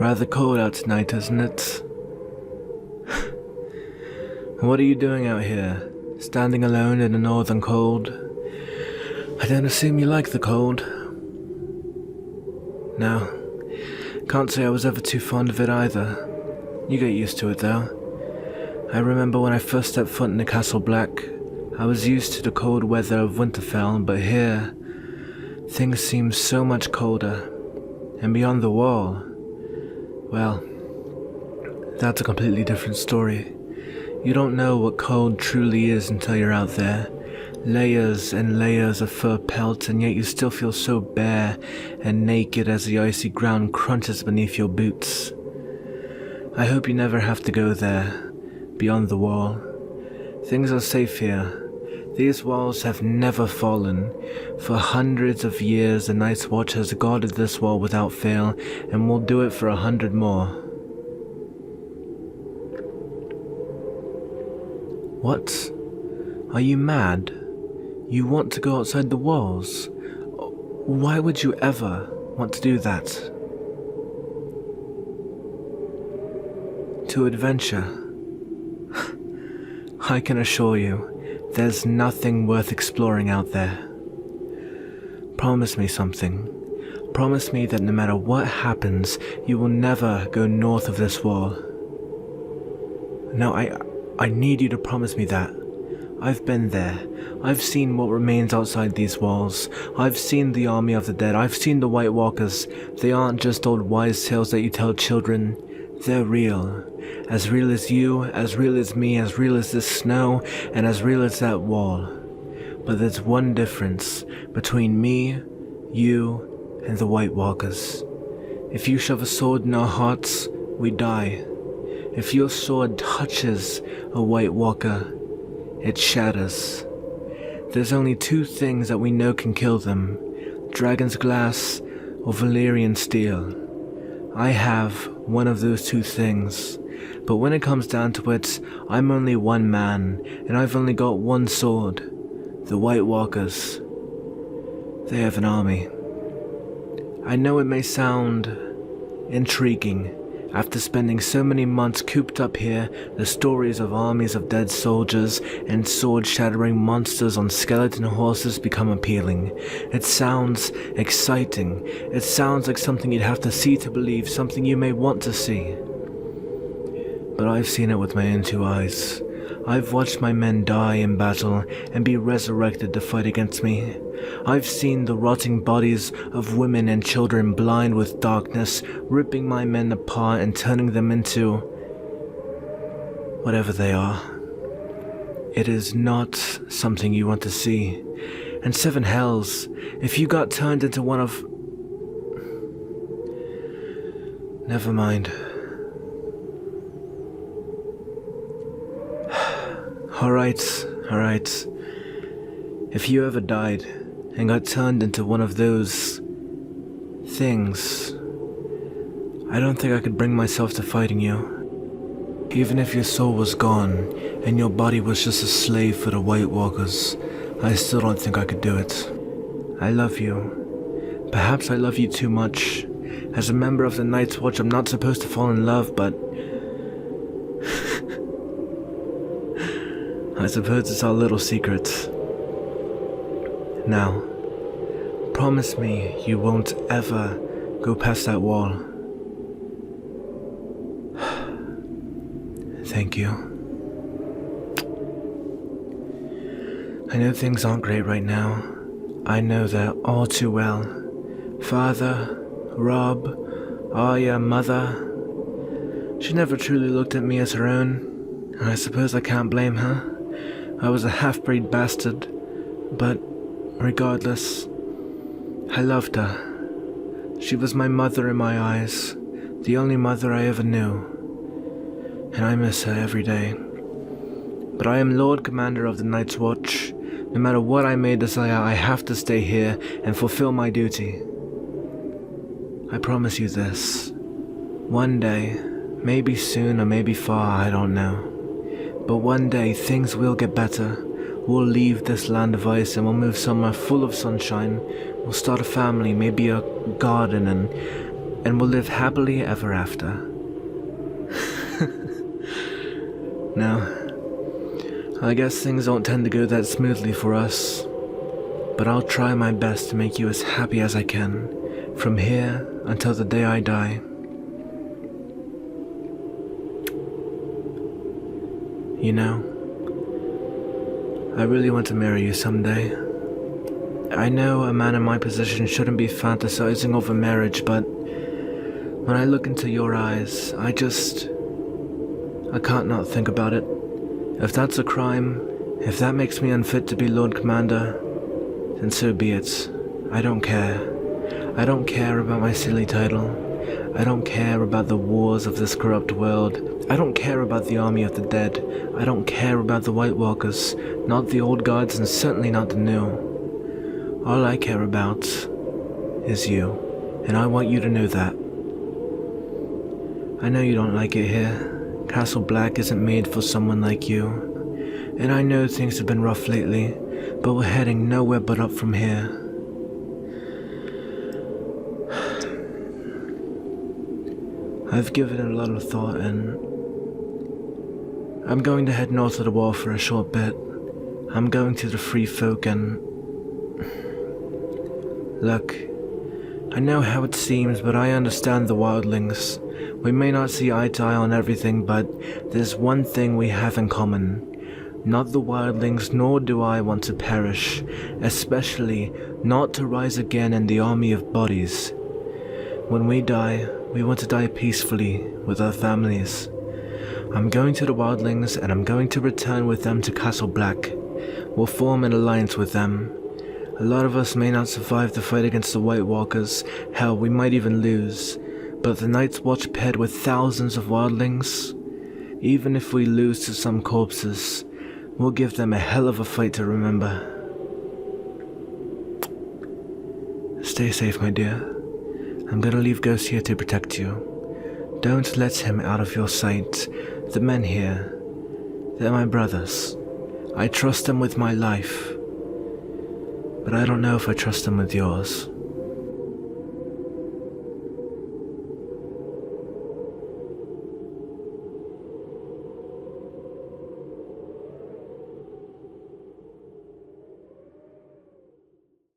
Rather cold out tonight, isn't it? What are you doing out here, standing alone in the northern cold? I don't assume you like the cold. No, can't say I was ever too fond of it either. You get used to it though. I remember when I first stepped foot in the Castle Black, I was used to the cold weather of Winterfell, but here, things seem so much colder. And beyond the wall, well, that's a completely different story. You don't know what cold truly is until you're out there. Layers and layers of fur pelt, and yet you still feel so bare and naked as the icy ground crunches beneath your boots. I hope you never have to go there, beyond the wall. Things are safe here. These walls have never fallen. For hundreds of years the Night's Watch has guarded this wall without fail, and will do it for 100 more. What? Are you mad? You want to go outside the walls? Why would you ever want to do that? To adventure. I can assure you, there's nothing worth exploring out there. Promise me something. Promise me that no matter what happens, you will never go north of this wall. No, I need you to promise me that. I've been there. I've seen what remains outside these walls. I've seen the army of the dead. I've seen the White Walkers. They aren't just old wise tales that you tell children. They're real. As real as you, as real as me, as real as this snow, and as real as that wall. But there's one difference between me, you, and the White Walkers. If you shove a sword in our hearts, we die. If your sword touches a White Walker, it shatters. There's only two things that we know can kill them: dragon's glass or Valyrian steel. I have one of those two things, but when it comes down to it, I'm only one man, and I've only got one sword. The White Walkers. They have an army. I know it may sound intriguing. After spending so many months cooped up here, the stories of armies of dead soldiers and sword-shattering monsters on skeleton horses become appealing. It sounds exciting. It sounds like something you'd have to see to believe, something you may want to see. But I've seen it with my own two eyes. I've watched my men die in battle and be resurrected to fight against me. I've seen the rotting bodies of women and children blind with darkness, ripping my men apart and turning them into whatever they are. It is not something you want to see. And seven hells, if you got turned into one of... Never mind. Alright. If you ever died and got turned into one of those things, I don't think I could bring myself to fighting you. Even if your soul was gone and your body was just a slave for the White Walkers, I still don't think I could do it. I love you. Perhaps I love you too much. As a member of the Night's Watch, I'm not supposed to fall in love, but I suppose it's our little secret. Now, promise me you won't ever go past that wall. Thank you. I know things aren't great right now. I know that all too well. Father, Rob, Arya, Mother. She never truly looked at me as her own, and I suppose I can't blame her. I was a half-breed bastard, but regardless, I loved her. She was my mother in my eyes, the only mother I ever knew, and I miss her every day. But I am Lord Commander of the Night's Watch. No matter what I may desire, I have to stay here and fulfill my duty. I promise you this. One day, maybe soon or maybe far, I don't know. But one day things will get better. We'll leave this land of ice and we'll move somewhere full of sunshine. We'll start a family, maybe a garden, and and will live happily ever after. Now, I guess things don't tend to go that smoothly for us, but I'll try my best to make you as happy as I can, from here until the day I die. You know, I really want to marry you someday. I know a man in my position shouldn't be fantasizing over marriage, but when I look into your eyes, I can't not think about it. If that's a crime, if that makes me unfit to be Lord Commander, then so be it. I don't care. I don't care about my silly title. I don't care about the wars of this corrupt world. I don't care about the army of the dead. I don't care about the White Walkers, not the old guards and certainly not the new. All I care about is you, and I want you to know that. I know you don't like it here. Castle Black isn't made for someone like you, and I know things have been rough lately, but we're heading nowhere but up from here. I've given it a lot of thought, and I'm going to head north of the wall for a short bit. I'm going to the Free Folk, and look, I know how it seems, but I understand the wildlings. We may not see eye to eye on everything, but there's one thing we have in common. Not the wildlings, nor do I want to perish, especially not to rise again in the army of bodies. When we die, we want to die peacefully with our families. I'm going to the wildlings, and I'm going to return with them to Castle Black. We'll form an alliance with them. A lot of us may not survive the fight against the White Walkers, hell, we might even lose. But the Night's Watch paired with thousands of wildlings, even if we lose to some corpses, we'll give them a hell of a fight to remember. Stay safe, my dear. I'm gonna leave Ghost here to protect you. Don't let him out of your sight. The men here, they're my brothers. I trust them with my life, but I don't know if I trust them with yours.